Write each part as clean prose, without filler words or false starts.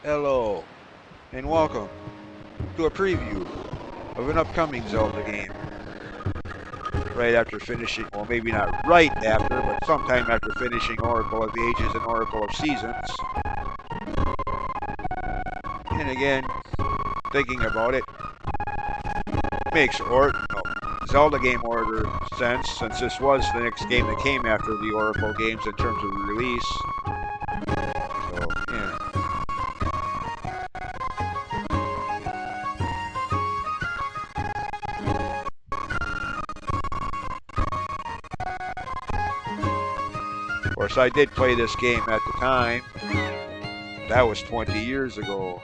Hello, and welcome to a preview of an upcoming Zelda game. Right after finishing, well, maybe not right after, but sometime after finishing Oracle of Ages and Oracle of Seasons. And again, thinking about it, makes Zelda game order sense since this was the next game that came after the Oracle games in terms of release. So, yeah. Of course, I did play this game at the time. That was 20 years ago.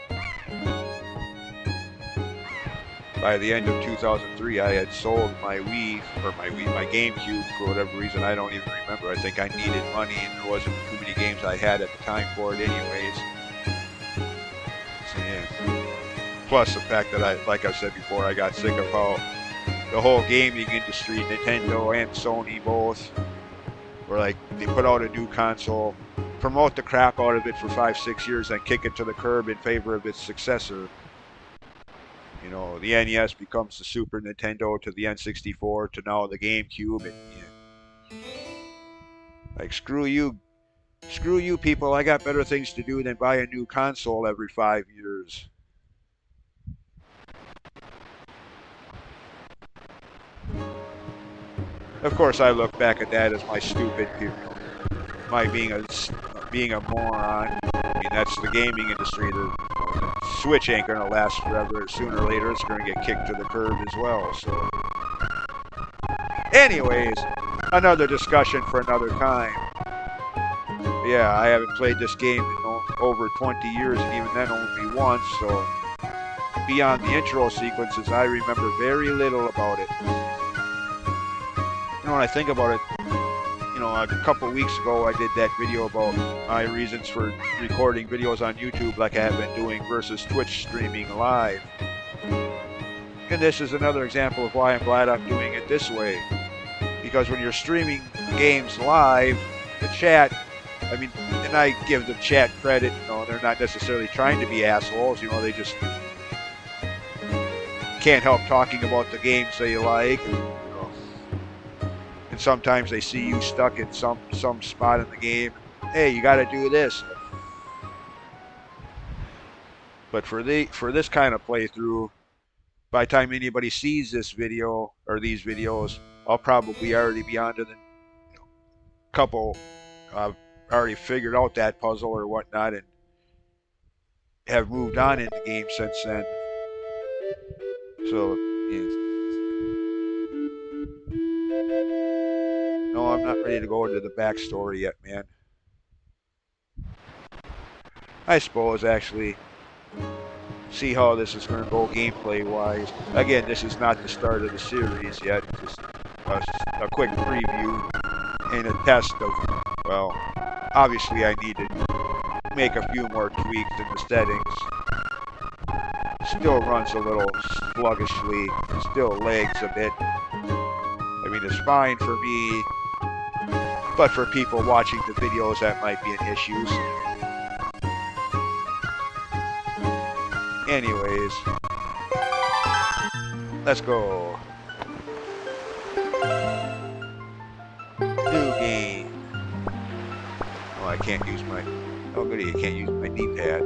By the end of 2003, I had sold my my GameCube for whatever reason. I don't even remember. I think I needed money, and there wasn't too many games I had at the time for it, anyways. So yeah. Plus the fact that like I said before, I got sick of how the whole gaming industry, Nintendo and Sony both, were like they put out a new console, promote the crap out of it for 5, 6 years, and kick it to the curb in favor of its successor. You know, the NES becomes the Super Nintendo to the N64 to now the GameCube. And, yeah, like, screw you people. I got better things to do than buy a new console every 5 years. Of course, I look back at that as my stupid, my being a moron. I mean, that's the gaming industry. The Switch ain't gonna last forever. Sooner or later, it's gonna get kicked to the curb as well. So, anyways, another discussion for another time. Yeah, I haven't played this game in over 20 years, and even then only once. So, beyond the intro sequences, I remember very little about it. When I think about it, a couple weeks ago, I did that video about my reasons for recording videos on YouTube like I have been doing versus Twitch streaming live. And this is another example of why I'm glad I'm doing it this way. Because when you're streaming games live, the chat, and I give the chat credit, they're not necessarily trying to be assholes, they just can't help talking about the games they like. And sometimes they see you stuck in some spot in the game. Hey, you got to do this. But for this kind of playthrough, by the time anybody sees this video or these videos, I'll probably already be on to the couple. I've already figured out that puzzle or whatnot and have moved on in the game since then. So, yeah. No, I'm not ready to go into the backstory yet, man. I suppose actually see how this is going to go gameplay wise. Again, this is not the start of the series yet. Just a quick preview and a test of, well, obviously I need to make a few more tweaks in the settings. Still runs a little sluggishly, still lags a bit. I mean, it's fine for me, but for people watching the videos, that might be an issue. Anyways, let's go. New game. Oh, I can't use my. Oh, goody, I can't use my knee pad.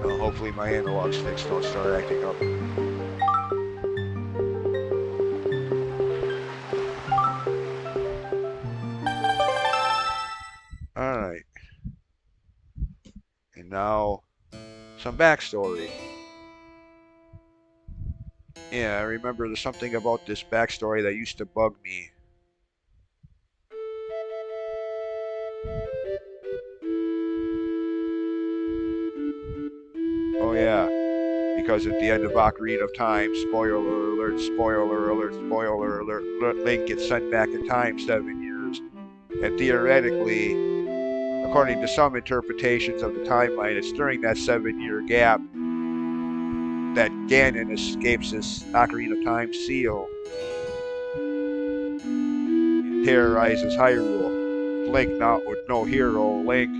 Well, hopefully my analog sticks don't start acting up. Alright. And now, some backstory. Yeah, I remember there's something about this backstory that used to bug me. Oh yeah, because at the end of Ocarina of Time, spoiler alert, spoiler alert, spoiler alert, Link gets sent back in time 7 years. And theoretically, according to some interpretations of the timeline, it's during that 7-year gap that Ganon escapes his Ocarina of Time seal and terrorizes Hyrule. Link not with no hero, Link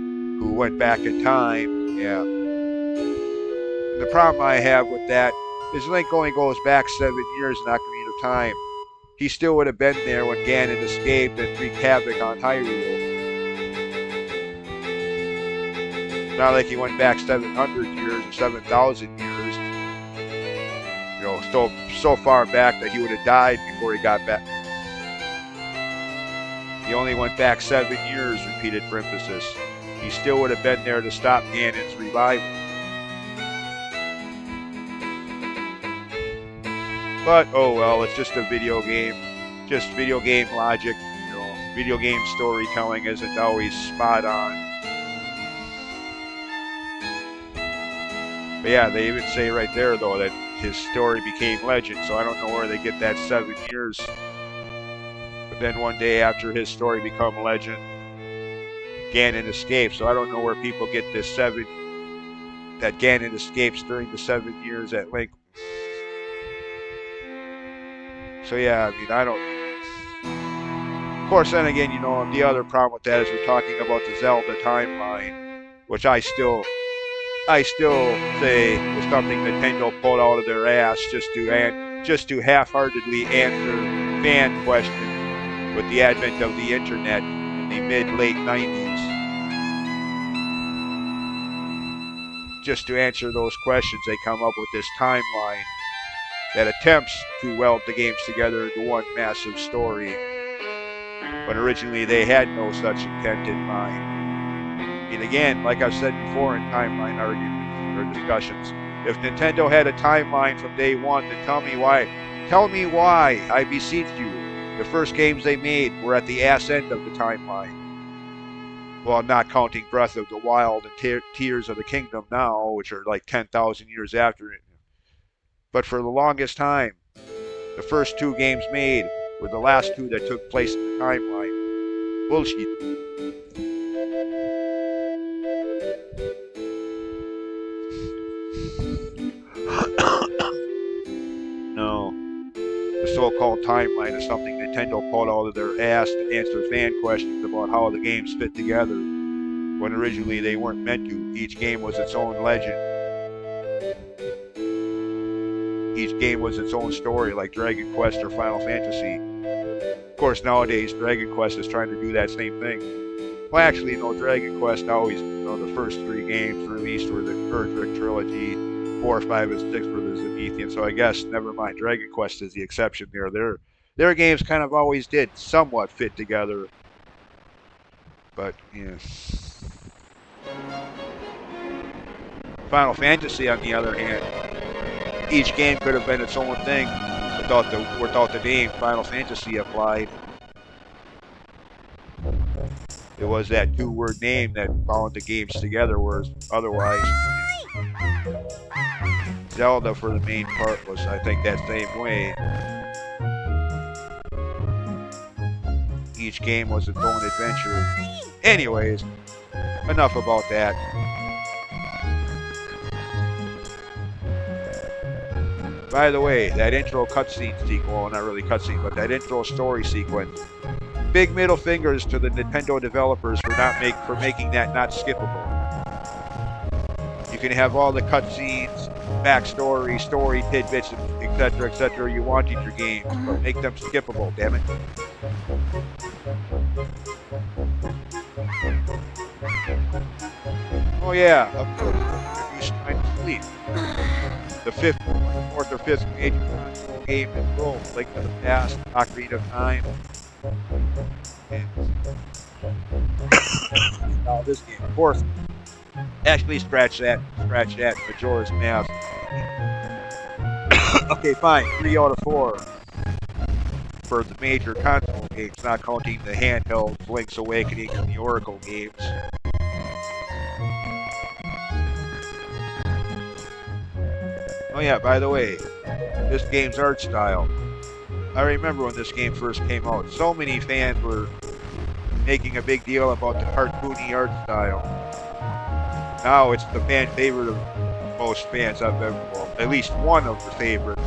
who went back in time. Yeah. And the problem I have with that is Link only goes back 7 years in Ocarina of Time. He still would have been there when Ganon escaped and wreaked havoc on Hyrule. Not like he went back 700 years or 7,000 years. You know, so far back that he would have died before he got back. He only went back 7 years, repeated for emphasis. He still would have been there to stop Ganon's revival. But, oh well, it's just a video game. Just video game logic. You know, video game storytelling isn't always spot on. But yeah, they even say right there, though, that his story became legend, so I don't know where they get that 7 years. But then one day after his story become legend, Ganon escapes, so I don't know where people get this that Ganon escapes during the 7 years that Link. So yeah, I mean, I don't. Of course, then again, you know, the other problem with that is we're talking about the Zelda timeline, which I still say is something Nintendo pulled out of their ass just to half-heartedly answer fan questions with the advent of the internet in the mid-late 90s. Just to answer those questions, they come up with this timeline that attempts to weld the games together into one massive story, when originally they had no such intent in mind. I mean, again, like I've said before in timeline arguments or discussions, if Nintendo had a timeline from day one, then tell me why. Tell me why, I beseech you, the first games they made were at the ass end of the timeline. Well, not counting Breath of the Wild and Tears of the Kingdom now, which are like 10,000 years after it. But for the longest time, the first 2 games made were the last 2 that took place in the timeline. Bullshit. No. The so-called timeline is something Nintendo pulled out of their ass to answer fan questions about how the games fit together, when originally they weren't meant to. Each game was its own legend. Each game was its own story, like Dragon Quest or Final Fantasy. Of course, nowadays, Dragon Quest is trying to do that same thing. Well, actually, no, Dragon Quest always, you know, the first 3 games released were the Erdrick trilogy, 4, 5, and 6 were the Zenithian, so I guess, never mind, Dragon Quest is the exception there. Their games kind of always did somewhat fit together, but, yeah. Final Fantasy, on the other hand, each game could have been its own thing without the name Final Fantasy applied. It was that 2-word name that bound the games together, whereas otherwise Zelda, for the main part, was, I think, that same way. Each game was its own adventure. Anyways, enough about that. By the way, that intro cutscene sequence, well, not really cutscene, but that intro story sequence, big middle fingers to the Nintendo developers for making that not skippable. You can have all the cutscenes, backstory, story tidbits, etc., you want in your games, but make them skippable, damn it. Oh yeah, of course, you trying to sleep. The 4th or 5th major console game in Rome, Link to the Past, Ocarina of Time, and now this game, of course. Actually, scratch that, Majora's Mask. Okay, fine, 3 out of 4 for the major console games, not counting the handheld Link's Awakening and the Oracle games. Oh yeah, by the way, this game's art style. I remember when this game first came out, so many fans were making a big deal about the cartoony art style. Now it's the fan favorite of most fans I've ever, well, at least one of the favorites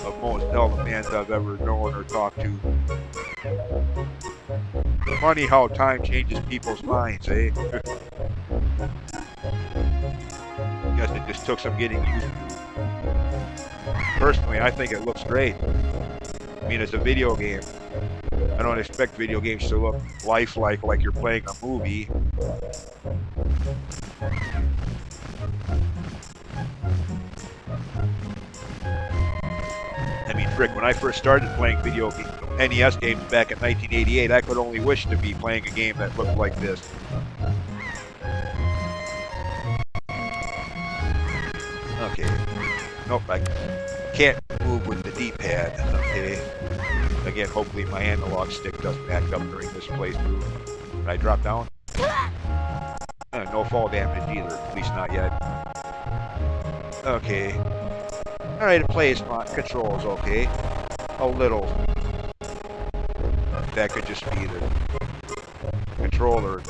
of most Zelda fans I've ever known or talked to. Funny how time changes people's minds, eh? Guess it just took some getting used to. Personally, I think it looks great. I mean, it's a video game. I don't expect video games to look lifelike like you're playing a movie. I mean, frick, when I first started playing video games, NES games back in 1988, I could only wish to be playing a game that looked like this. Okay. Nope, I can't move with the D-pad. Okay. Again, hopefully my analog stick doesn't act up during this playthrough. Can I drop down? No fall damage either, at least not yet. Okay. Alright, it plays controls okay. A little. That could just be the controller.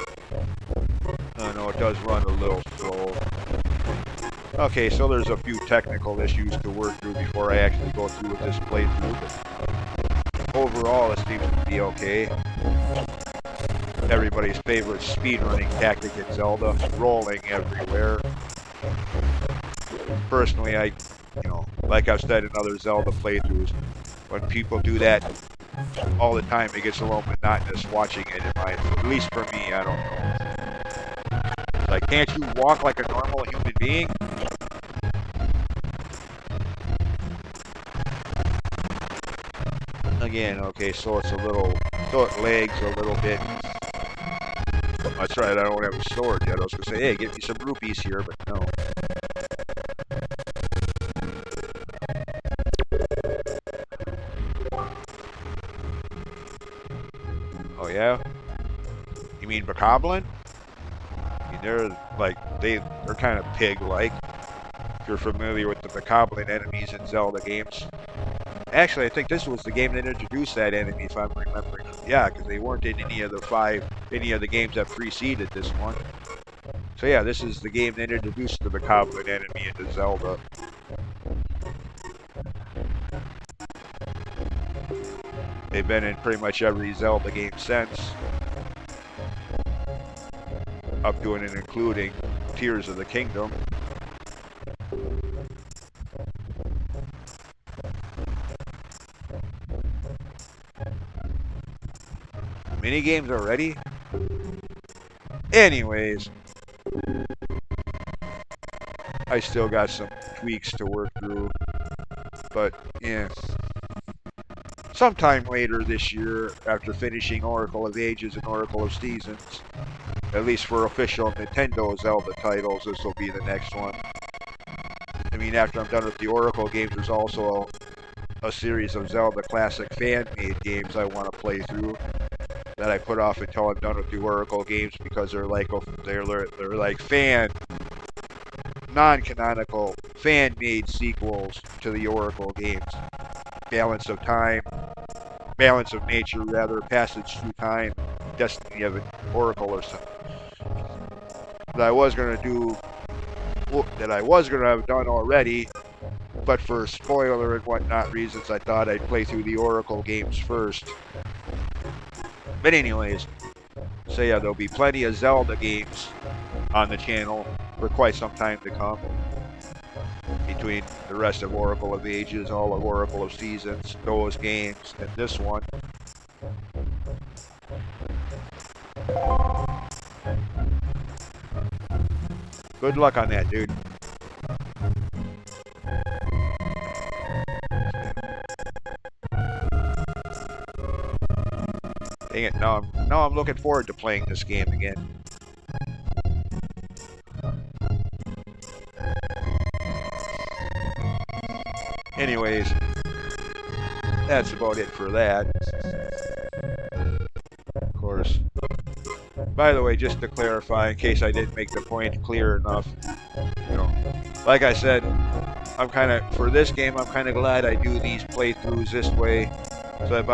No, it does run a little slow. Okay, so there's a few technical issues to work through before I actually go through with this playthrough. But overall, it seems to be okay. Everybody's favorite speedrunning tactic in Zelda, rolling everywhere. Personally, like I've said in other Zelda playthroughs, when people do that all the time, it gets a little monotonous watching it, at least for me, I don't know. Like, can't you walk like a normal human being? Again, okay, so it lags a little bit. That's right, I don't have a sword yet. I was going to say, hey, get me some rupees here, but no. Oh, yeah? You mean Bokoblin? I mean, they're kind of pig-like. If you're familiar with the Bokoblin enemies in Zelda games. Actually, I think this was the game that introduced that enemy, if I'm remembering. Yeah, because they weren't in any of the games that preceded this one. So yeah, this is the game that introduced the Bokoblin enemy into Zelda. They've been in pretty much every Zelda game since. Up to and including Tears of the Kingdom. Minigames already? Anyways. I still got some tweaks to work through. But, yeah. Sometime later this year, after finishing Oracle of Ages and Oracle of Seasons, at least for official Nintendo Zelda titles, this will be the next one. I mean, after I'm done with the Oracle games, there's also a series of Zelda classic fan-made games I want to play through that I put off until I'm done with the Oracle games because they're like non-canonical fan-made sequels to the Oracle games. Balance of Nature rather, Passage Through Time, Destiny of an Oracle or something. That I was gonna have done already, but for spoiler and whatnot reasons, I thought I'd play through the Oracle games first. But anyways, so yeah, there'll be plenty of Zelda games on the channel for quite some time to come. Between the rest of Oracle of Ages, all of Oracle of Seasons, those games, and this one. Good luck on that, dude. Dang it, now I'm looking forward to playing this game again. Anyways, that's about it for that. Of course. By the way, just to clarify, in case I didn't make the point clear enough, like I said, for this game, I'm kind of glad I do these playthroughs this way. So if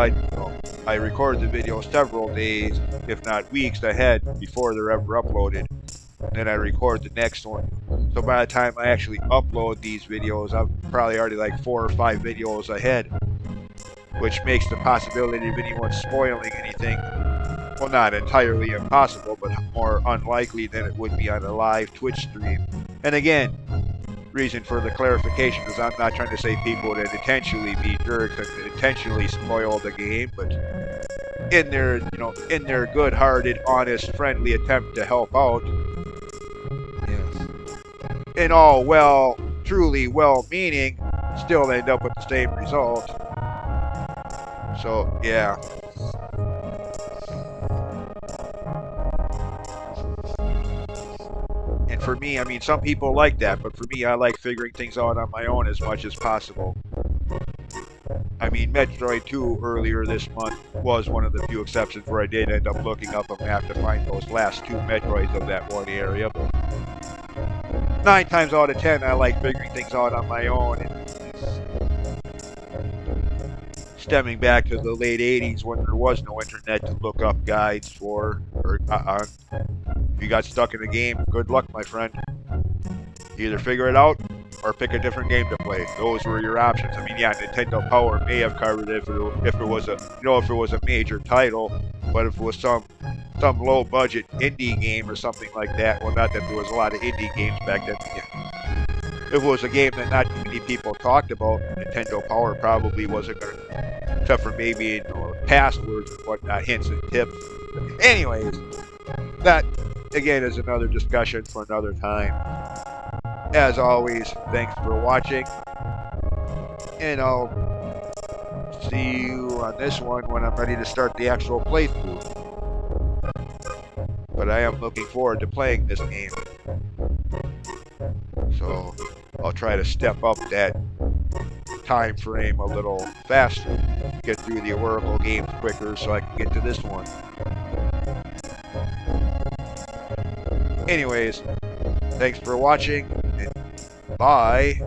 I record the video several days, if not weeks ahead before they're ever uploaded, then I record the next one. So by the time I actually upload these videos, I'm probably already like 4 or 5 videos ahead, which makes the possibility of anyone spoiling anything well, not entirely impossible, but more unlikely than it would be on a live Twitch stream. And again, reason for the clarification is I'm not trying to say people that intentionally be jerks and intentionally spoil the game, but in their, in their good-hearted, honest, friendly attempt to help out, yes, in all truly well-meaning, still end up with the same result. So, yeah. And for me, I mean, some people like that, but for me, I like figuring things out on my own as much as possible. I mean, Metroid 2 earlier this month was one of the few exceptions where I did end up looking up a map to find those last two Metroids of that one area. But 9 times out of 10, I like figuring things out on my own. And stemming back to the late 80s when there was no internet to look up guides for, or if you got stuck in a game, good luck, my friend. Either figure it out or pick a different game to play. Those were your options. I mean, yeah, Nintendo Power may have covered it if it was a major title, but if it was some low budget indie game or something like that, well, not that there was a lot of indie games back then. Yeah. If it was a game that not too many people talked about, Nintendo Power probably wasn't going to, except for maybe passwords and whatnot, hints and tips. Anyways, that again is another discussion for another time. As always, thanks for watching, and I'll see you on this one when I'm ready to start the actual playthrough. But I am looking forward to playing this game, so I'll try to step up that time frame a little faster, get through the Oracle games quicker so I can get to this one. Anyways, thanks for watching, and bye.